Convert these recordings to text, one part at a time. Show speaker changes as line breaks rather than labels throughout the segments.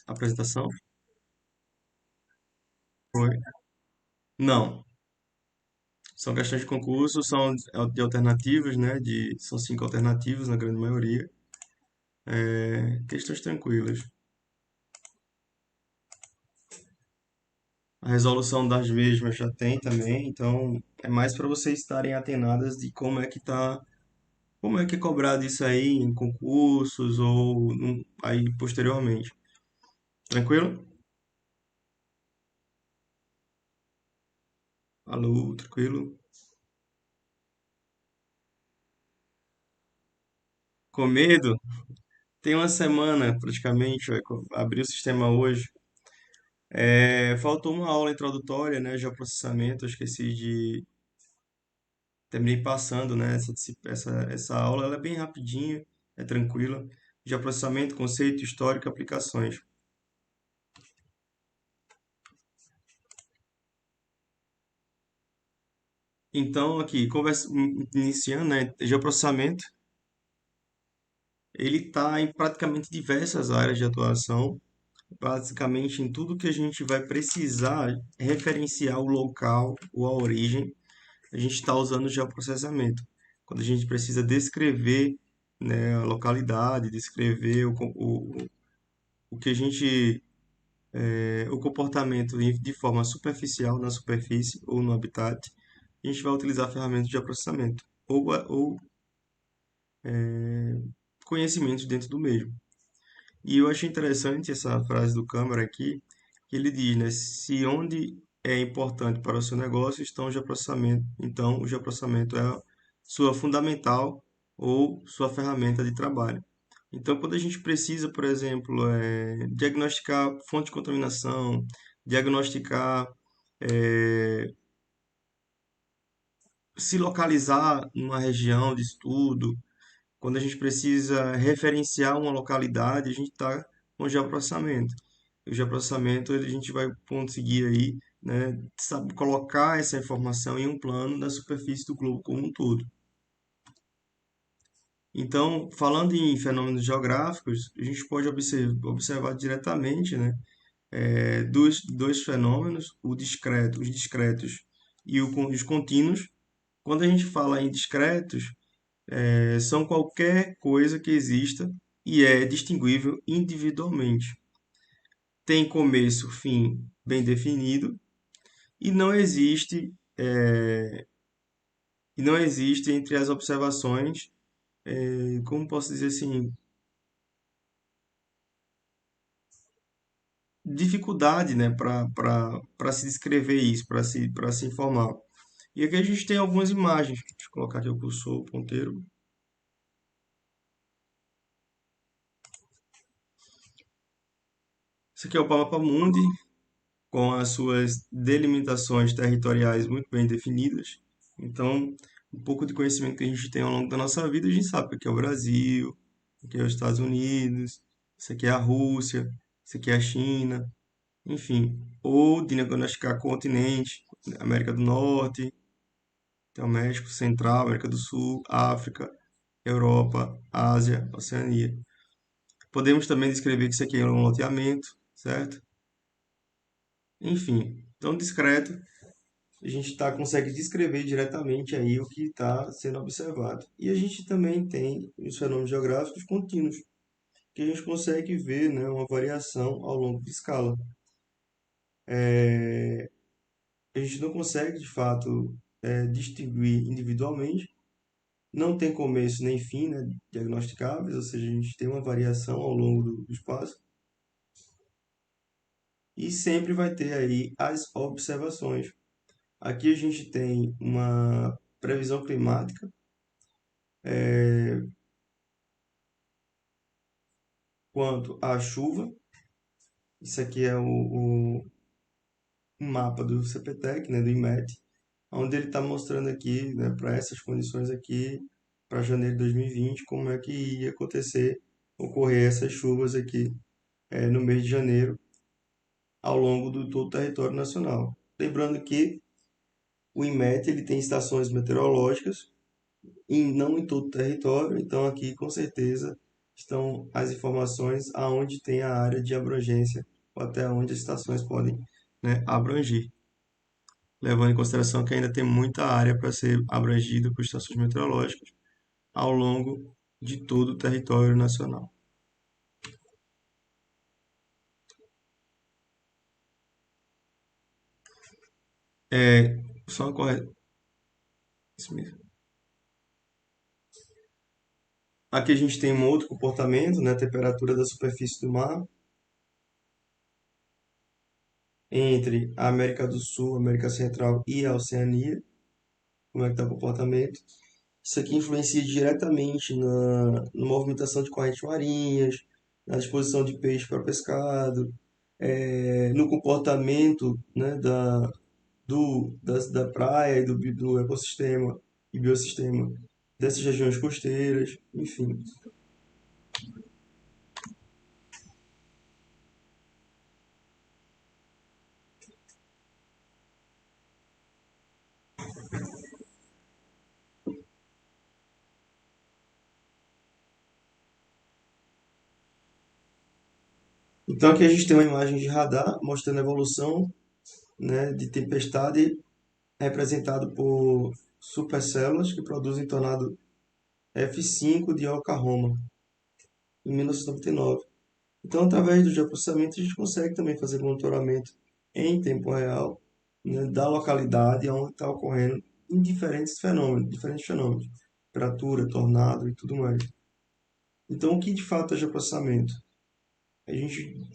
Apresentação? Foi. Não. São questões de concurso, são de alternativas, né? São 5 alternativas na grande maioria. Questões tranquilas. A resolução das mesmas já tem também, então é mais para vocês estarem atenadas de como é que é cobrado isso aí em concursos ou aí posteriormente. Tranquilo? Alô, tranquilo? Com medo? Tem uma semana praticamente, abri o sistema hoje. Faltou uma aula introdutória, né? Geoprocessamento, eu esqueci de. Terminei passando, né? Essa aula ela é bem rapidinha, é tranquila. Geoprocessamento, conceito, histórico, e aplicações. Então, aqui, iniciando, né? Geoprocessamento, ele está em praticamente diversas áreas de atuação. Basicamente, em tudo que a gente vai precisar referenciar o local ou a origem, a gente está usando o geoprocessamento. Quando a gente precisa descrever, né, a localidade, descrever o que a gente, o comportamento de forma superficial na superfície ou no habitat, a gente vai utilizar a ferramenta de geoprocessamento ou conhecimentos dentro do mesmo. E eu achei interessante essa frase do Câmara aqui, que ele diz, né, se onde é importante para o seu negócio está o geoprocessamento, então o geoprocessamento é a sua fundamental ou sua ferramenta de trabalho. Então, quando a gente precisa, por exemplo, diagnosticar fonte de contaminação, diagnosticar, é, se localizar numa região de estudo, quando a gente precisa referenciar uma localidade, a gente está com geoprocessamento. O geoprocessamento, a gente vai conseguir aí, né, sabe, colocar essa informação em um plano da superfície do globo como um todo. Então, falando em fenômenos geográficos, a gente pode observar diretamente, né, dois fenômenos, os discretos e os contínuos. Quando a gente fala em discretos, são qualquer coisa que exista e é distinguível individualmente. Tem começo, fim bem definido e não existe entre as observações, como posso dizer assim, dificuldade, né, para se descrever isso, para se informar. E aqui a gente tem algumas imagens. Deixa eu colocar aqui o cursor, o ponteiro. Isso aqui é o Mapa Mundi, com as suas delimitações territoriais muito bem definidas. Então, um pouco de conhecimento que a gente tem ao longo da nossa vida, a gente sabe que aqui é o Brasil, aqui é os Estados Unidos, isso aqui é a Rússia, isso aqui é a China, enfim. Ou diagnosticar continente, América do Norte, tem o México Central, América do Sul, África, Europa, Ásia, Oceania. Podemos também descrever que isso aqui é um loteamento, certo? Enfim, tão discreto, a gente consegue descrever diretamente aí o que está sendo observado. E a gente também tem os fenômenos geográficos contínuos, que a gente consegue ver, né, uma variação ao longo de escala. A gente não consegue, de fato, distinguir individualmente, não tem começo nem fim, né, diagnosticáveis, ou seja, a gente tem uma variação ao longo do espaço, e sempre vai ter aí as observações. Aqui a gente tem uma previsão climática, quanto à chuva. Isso aqui é o mapa do CPTEC, né, do IMET, onde ele está mostrando aqui, né, para essas condições aqui, para janeiro de 2020, como é que ia ocorrer essas chuvas aqui no mês de janeiro, ao longo do todo o território nacional. Lembrando que o IMET ele tem estações meteorológicas, não em todo o território, então aqui com certeza estão as informações aonde tem a área de abrangência, ou até onde as estações podem, né, abranger, levando em consideração que ainda tem muita área para ser abrangida por estações meteorológicas ao longo de todo o território nacional. É, só uma correção. Isso mesmo. Aqui a gente tem um outro comportamento, né? A temperatura da superfície do mar entre a América do Sul, América Central e a Oceania. Como é que está o comportamento? Isso aqui influencia diretamente na movimentação de correntes marinhas, na disposição de peixe para pescado, no comportamento, né, da praia e do ecossistema e biossistema dessas regiões costeiras, enfim. Então aqui a gente tem uma imagem de radar mostrando a evolução, né, de tempestade representado por supercélulas que produzem tornado F5 de Oklahoma em 1999. Então, através do geoprocessamento, a gente consegue também fazer monitoramento em tempo real, né, da localidade onde está ocorrendo em diferentes fenômenos, temperatura, tornado e tudo mais. Então, o que de fato é geoprocessamento? A gente,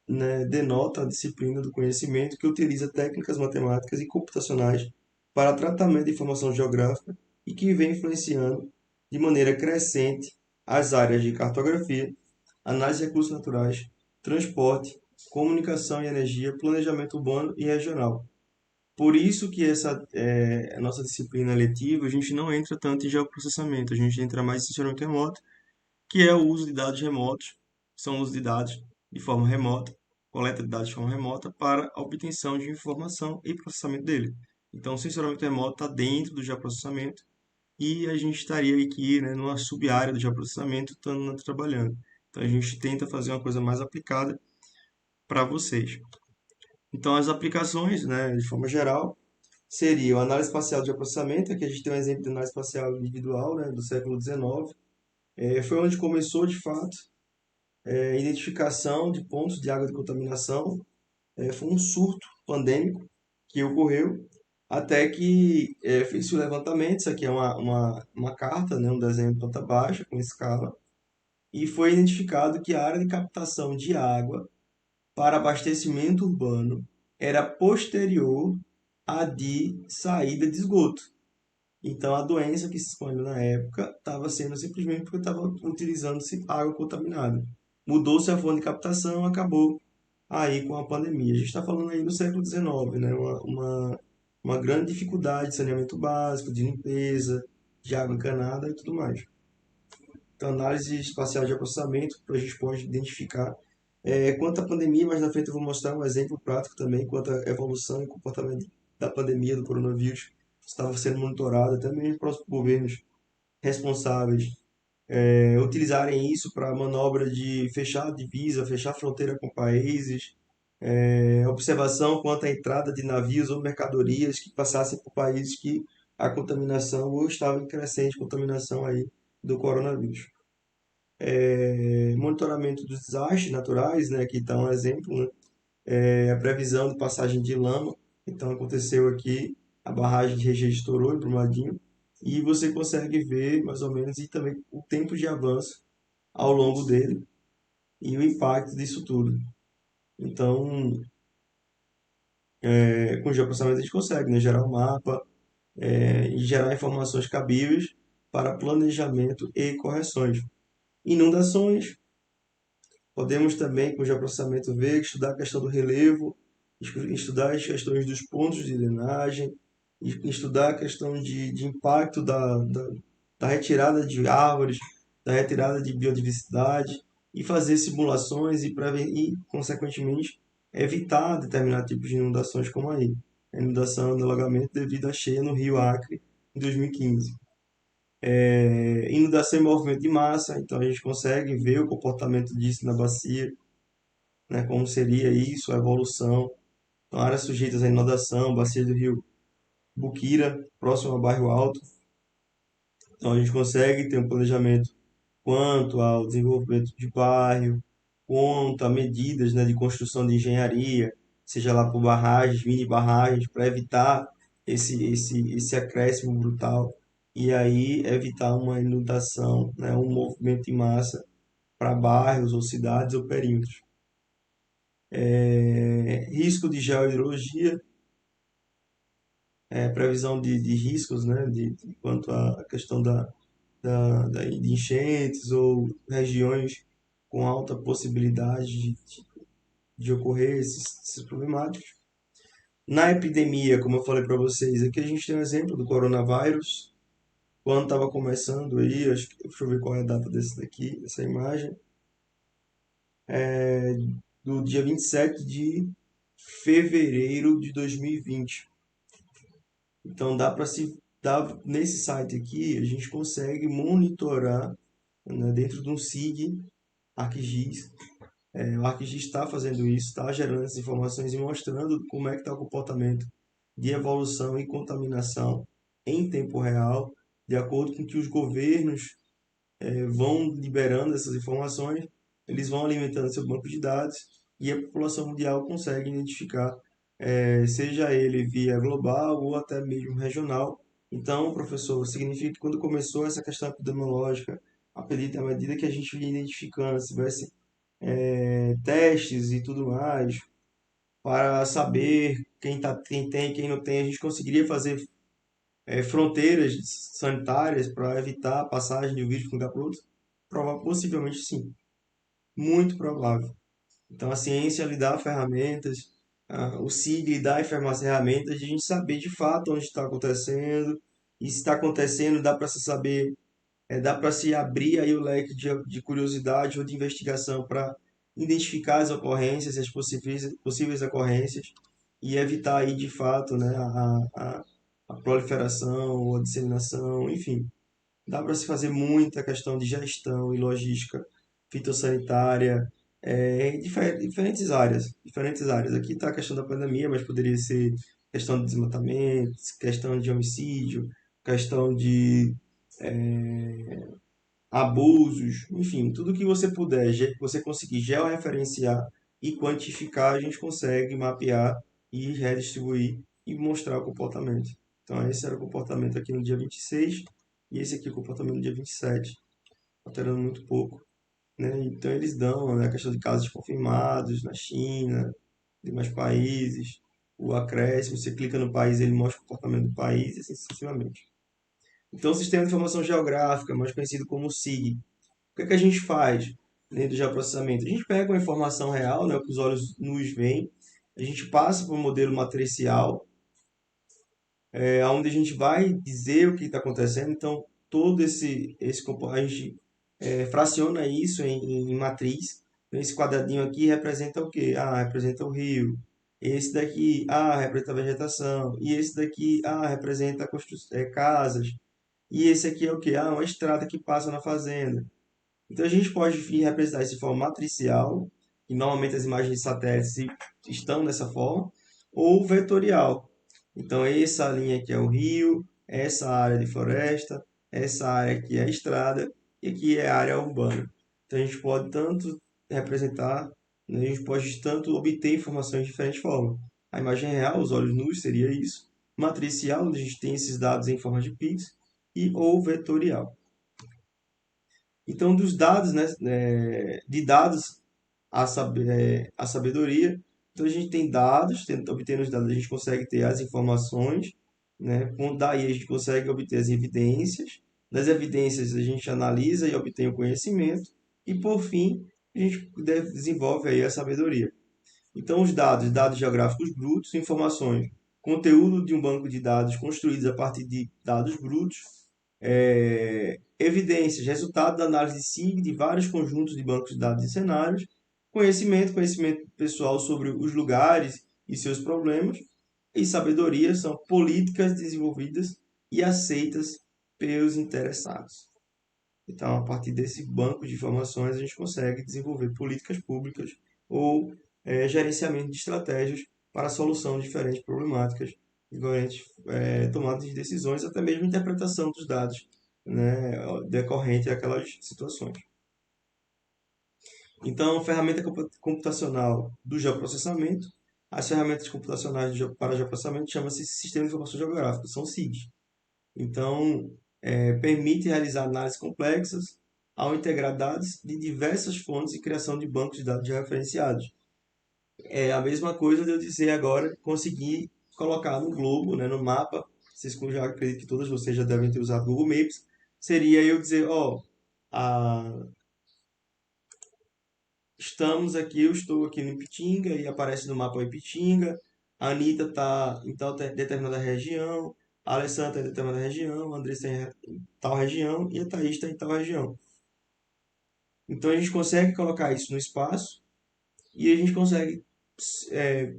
né, denota a disciplina do conhecimento que utiliza técnicas matemáticas e computacionais para tratamento de informação geográfica e que vem influenciando de maneira crescente as áreas de cartografia, análise de recursos naturais, transporte, comunicação e energia, planejamento urbano e regional. Por isso que essa é a nossa disciplina letiva, a gente não entra tanto em geoprocessamento, a gente entra mais em sensoramento remoto, que é o uso de dados remotos, são o uso de dados de forma remota, coleta de dados de forma remota para a obtenção de informação e processamento dele. Então, o sensoramento remoto está dentro do geoprocessamento e a gente estaria aqui, né, numa sub-área do geoprocessamento, estando trabalhando. Então, a gente tenta fazer uma coisa mais aplicada para vocês. Então, as aplicações, né, de forma geral, seriam a análise espacial de geoprocessamento. Aqui a gente tem um exemplo de análise espacial individual, né, do século XIX. Foi onde começou, de fato, identificação de pontos de água de contaminação. Foi um surto pandêmico que ocorreu até que fez-se o levantamento. Isso aqui é uma carta, né, um desenho de planta baixa com escala, e foi identificado que a área de captação de água para abastecimento urbano era posterior à de saída de esgoto. Então, a doença que se espalhou na época estava sendo simplesmente porque estava utilizando-se água contaminada. Mudou-se a fonte de captação, acabou aí com a pandemia. A gente está falando aí no século XIX, né? Uma grande dificuldade de saneamento básico, de limpeza, de água encanada e tudo mais. Então, análise espacial de processamento, a gente pode identificar quanto à pandemia. Mais na frente eu vou mostrar um exemplo prático também, quanto à evolução e comportamento da pandemia do coronavírus estava sendo monitorado, até mesmo para os governos responsáveis utilizarem isso para manobra de fechar a divisa, fechar a fronteira com países, observação quanto à entrada de navios ou mercadorias que passassem por países que a contaminação ou estava em crescente contaminação aí do coronavírus. Monitoramento dos desastres naturais, né, aqui está um exemplo, né, a previsão de passagem de lama. Então aconteceu aqui, a barragem de Regis estourou em Brumadinho, e você consegue ver mais ou menos e também o tempo de avanço ao longo dele e o impacto disso tudo. Então, com geoprocessamento a gente consegue, né, gerar um mapa e gerar informações cabíveis para planejamento e correções. Inundações, podemos também, com geoprocessamento, ver, estudar a questão do relevo, estudar as questões dos pontos de drenagem, estudar a questão de impacto da retirada de árvores, da retirada de biodiversidade, e fazer simulações e, consequentemente, evitar determinados tipos de inundações como aí. A inundação do alagamento devido à cheia no Rio Acre em 2015. Inundação e movimento de massa, então a gente consegue ver o comportamento disso na bacia, né, como seria isso, a evolução. Então, áreas sujeitas à inundação, bacia do rio Buquira, próximo ao bairro Alto. Então, a gente consegue ter um planejamento quanto ao desenvolvimento de bairro, quanto a medidas, né, de construção de engenharia, seja lá por barragens, mini barragens, para evitar esse acréscimo brutal e aí evitar uma inundação, né, um movimento em massa para bairros ou cidades ou perímetros. Risco de geohidrologia, previsão de riscos, né, quanto à questão de enchentes ou regiões com alta possibilidade de ocorrer esses problemáticos. Na epidemia, como eu falei para vocês, aqui a gente tem um exemplo do coronavírus, quando estava começando aí, acho que, deixa eu ver qual é a data desse daqui, dessa imagem, do dia 27 de fevereiro de 2020. Então nesse site aqui, a gente consegue monitorar, né, dentro de um SIG ArcGIS. O ArcGIS está fazendo isso, está gerando essas informações e mostrando como é que está o comportamento de evolução e contaminação em tempo real, de acordo com que os governos vão liberando essas informações, eles vão alimentando seu banco de dados e a população mundial consegue identificar, seja ele via global ou até mesmo regional. Então, professor, significa que quando começou essa questão epidemiológica, à medida que a gente ia identificando, se tivesse testes e tudo mais, para saber quem tem e quem não tem, a gente conseguiria fazer fronteiras sanitárias para evitar a passagem de um vírus de um lugar para outro? Possivelmente sim, muito provável. Então a ciência lhe dá ferramentas, o SIG lhe dá as ferramentas de a gente saber de fato onde está acontecendo, e se está acontecendo dá para se saber, dá para se abrir aí o leque de curiosidade ou de investigação para identificar as ocorrências, as possíveis ocorrências e evitar aí de fato, né, a proliferação ou a disseminação, enfim. Dá para se fazer muita questão de gestão e logística fitossanitária em diferentes áreas. Diferentes áreas. Aqui está a questão da pandemia, mas poderia ser questão de desmatamento, questão de homicídio, questão de abusos, enfim, tudo que você puder, você conseguir georreferenciar e quantificar, a gente consegue mapear e redistribuir e mostrar o comportamento. Então, esse era o comportamento aqui no dia 26 e esse aqui é o comportamento no dia 27, alterando muito pouco, né? Então, eles dão, né, a questão de casos confirmados na China, demais países, o acréscimo, você clica no país, ele mostra o comportamento do país e assim sucessivamente. Então, o Sistema de Informação Geográfica, mais conhecido como SIG, o que é que a gente faz dentro do geoprocessamento? A gente pega uma informação real, né, o que os olhos nos veem, a gente passa para o modelo matricial, onde a gente vai dizer o que está acontecendo. Então, todo a gente fraciona isso em matriz. Então, esse quadradinho aqui representa o quê? Representa o rio. Esse daqui, representa a vegetação. E esse daqui, representa casas. E esse aqui é o quê? Uma estrada que passa na fazenda. Então a gente pode representar isso de forma matricial, e normalmente as imagens de satélite estão dessa forma, ou vetorial. Então essa linha aqui é o rio, essa área de floresta, essa área aqui é a estrada, e aqui é a área urbana. Então a gente pode tanto representar, né, a gente pode tanto obter informações de diferentes formas. A imagem real, os olhos nus, seria isso. Matricial, onde a gente tem esses dados em forma de pix, e ou vetorial. Então, dos dados, né, de dados a sabedoria, então a gente tem dados, obtendo os dados, a gente consegue ter as informações, né, daí a gente consegue obter as evidências, das evidências a gente analisa e obtém o conhecimento, e por fim, a gente desenvolve aí a sabedoria. Então, os dados geográficos brutos, informações, conteúdo de um banco de dados construídos a partir de dados brutos, evidências, resultado da análise de SIG de vários conjuntos de bancos de dados e cenários, conhecimento pessoal sobre os lugares e seus problemas, e sabedoria são políticas desenvolvidas e aceitas pelos interessados. Então, a partir desse banco de informações, a gente consegue desenvolver políticas públicas ou gerenciamento de estratégias para a solução de diferentes problemáticas, diferentes tomadas de decisões, até mesmo interpretação dos dados, né, decorrente daquelas situações. Então, ferramenta computacional do geoprocessamento. As ferramentas computacionais para geoprocessamento chama-se Sistema de Informação Geográfica, são SIGs. Então, permite realizar análises complexas ao integrar dados de diversas fontes e criação de bancos de dados referenciados. É a mesma coisa de eu dizer agora, conseguir colocar no globo, né, no mapa, vocês já acredito que todos vocês já devem ter usado Google Maps, seria eu dizer, ó, a estamos aqui, eu estou aqui no Ipitinga e aparece no mapa o Ipitinga. A Anitta está em tal determinada região, a Alessandra está em determinada região, a Andressa está em tal região e a Thaís está em tal região. Então a gente consegue colocar isso no espaço e a gente consegue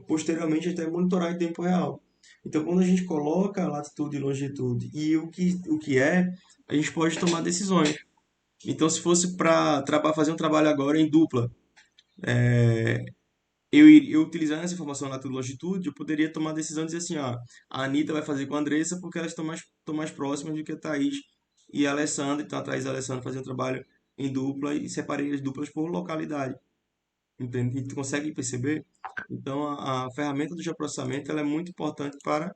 posteriormente até monitorar em tempo real. Então quando a gente coloca a latitude e longitude e o que é, a gente pode tomar decisões. Então se fosse para fazer um trabalho agora em dupla, eu utilizando essa informação na latitude e longitude, eu poderia tomar a decisão de dizer assim, ó, a Anitta vai fazer com a Andressa porque elas estão mais próximas do que a Thaís e a Alessandra. Então a Thaís e a Alessandra faziam um trabalho em dupla e separei as duplas por localidade. Entende? E tu consegue perceber? Então a ferramenta do geoprocessamento ela é muito importante para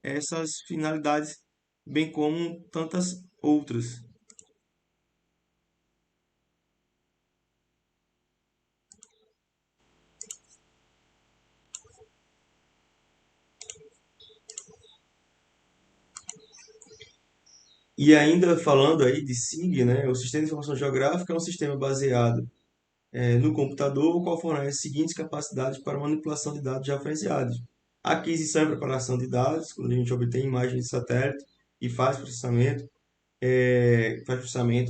essas finalidades, bem como tantas outras. E ainda falando aí de SIG, né, o Sistema de Informação Geográfica é um sistema baseado no computador, o qual fornece as seguintes capacidades para manipulação de dados já referenciados. Aquisição e preparação de dados, quando a gente obtém imagens de satélite e faz processamento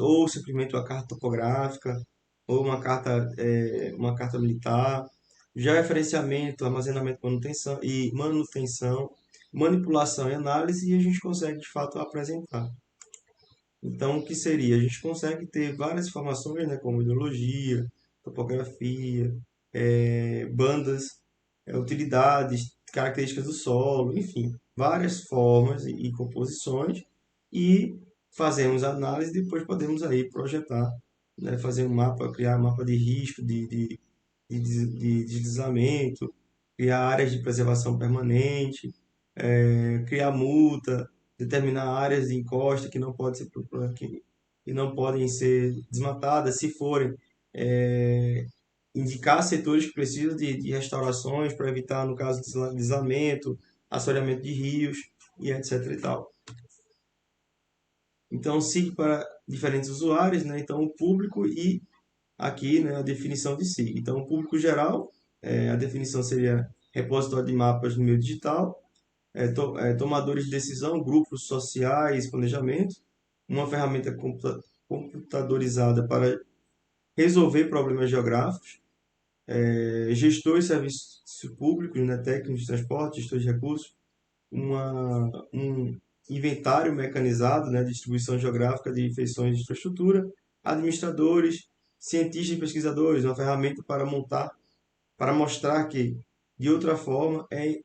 ou simplesmente uma carta topográfica, ou uma carta militar. Já referenciamento, armazenamento manutenção, manipulação e análise, e a gente consegue de fato apresentar. Então, o que seria? A gente consegue ter várias informações, né, como hidrologia, topografia, bandas, utilidades, características do solo, enfim, várias formas e composições, e fazemos a análise e depois podemos aí projetar, né, fazer um mapa, criar um mapa de risco, de deslizamento, criar áreas de preservação permanente, criar multa, determinar áreas de encosta que não que não podem ser desmatadas, se forem, indicar setores que precisam de restaurações para evitar, no caso, deslizamento, assoreamento de rios e etc. e tal. Então, SIG para diferentes usuários, né? Então, o público e aqui, né, a definição de SIG. Então, o público geral, a definição seria repositório de mapas no meio digital, tomadores de decisão, grupos sociais, planejamento, uma ferramenta computadorizada para resolver problemas geográficos, gestores de serviços públicos, né, técnicos de transporte, gestores de recursos, um inventário mecanizado, né, de distribuição geográfica de feições de infraestrutura, administradores, cientistas e pesquisadores, uma ferramenta para mostrar que, de outra forma, é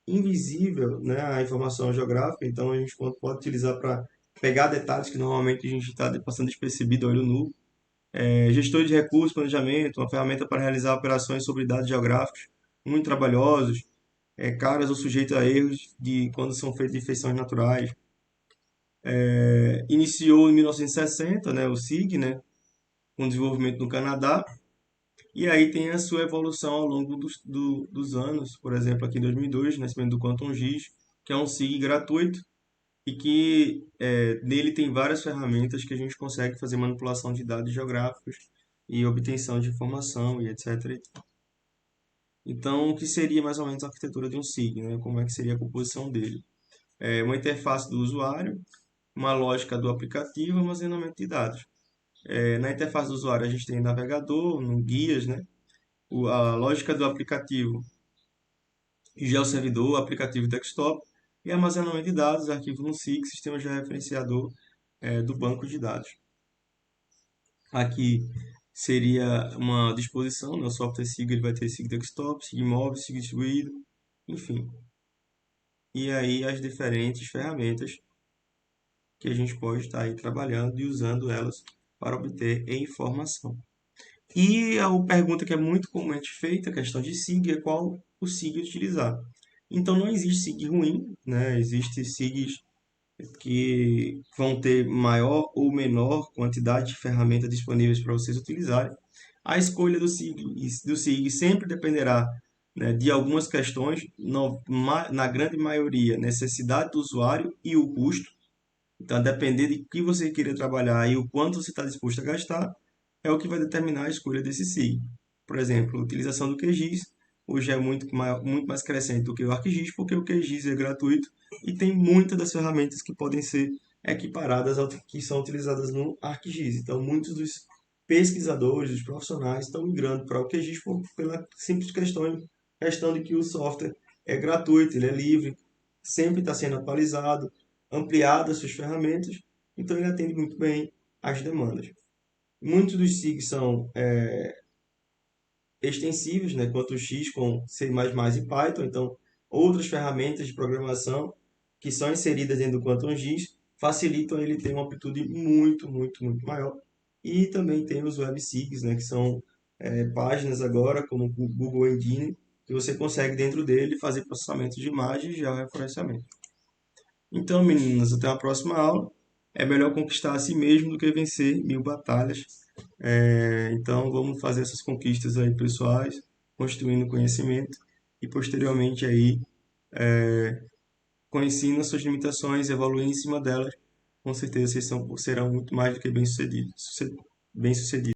invisível, né, a informação geográfica, então a gente pode utilizar para pegar detalhes que normalmente a gente está passando despercebido, olho nu. Gestor de recursos, planejamento, uma ferramenta para realizar operações sobre dados geográficos muito trabalhosos, caras ou sujeitos a erros de quando são feitas de feições naturais. Iniciou em 1960, né, o SIG, né, com desenvolvimento no Canadá, e aí tem a sua evolução ao longo dos anos, por exemplo, aqui em 2002, nascimento do Quantum GIS, que é um SIG gratuito e que nele tem várias ferramentas que a gente consegue fazer manipulação de dados geográficos e obtenção de informação e etc. Então, o que seria mais ou menos a arquitetura de um SIG, né? Como é que seria a composição dele? Uma interface do usuário, uma lógica do aplicativo, armazenamento de dados. Na interface do usuário a gente tem navegador, guias, né? A lógica do aplicativo, geosservidor, aplicativo desktop e armazenamento de dados, arquivo no SIG, sistema georreferenciador, do banco de dados. Aqui seria uma disposição, né? O software SIG ele vai ter SIG desktop, SIG móvel, SIG distribuído, enfim. E aí as diferentes ferramentas que a gente pode estar aí trabalhando e usando elas para obter informação. E a pergunta que é muito comumente feita, a questão de SIG, é qual o SIG utilizar. Então não existe SIG ruim, né? Existem SIGs que vão ter maior ou menor quantidade de ferramentas disponíveis para vocês utilizarem. A escolha do SIG sempre dependerá, né, de algumas questões, na grande maioria, necessidade do usuário e o custo. Então, a depender de que você queira trabalhar e o quanto você está disposto a gastar, é o que vai determinar a escolha desse SIG. Por exemplo, a utilização do QGIS hoje é muito mais crescente do que o ArcGIS, porque o QGIS é gratuito e tem muitas das ferramentas que podem ser equiparadas ao que são utilizadas no ArcGIS. Então, muitos dos pesquisadores, dos profissionais, estão migrando para o QGIS pela simples questão de que o software é gratuito, ele é livre, sempre está sendo atualizado, ampliado as suas ferramentas, então ele atende muito bem às demandas. Muitos dos SIGs são extensíveis, né, quanto o X com C++ e Python, então outras ferramentas de programação que são inseridas dentro do Quantum GIS facilitam ele ter uma amplitude muito, muito, muito maior. E também tem os WebSIGs, né, que são páginas agora, como o Google Engine, que você consegue dentro dele fazer processamento de imagens e georreferenciamento. Então, meninas, até a próxima aula. É melhor conquistar a si mesmo do que vencer 1000 batalhas. Então, vamos fazer essas conquistas aí pessoais, construindo conhecimento e posteriormente aí conhecendo as suas limitações, evoluindo em cima delas. Com certeza vocês serão muito mais do que bem-sucedidos.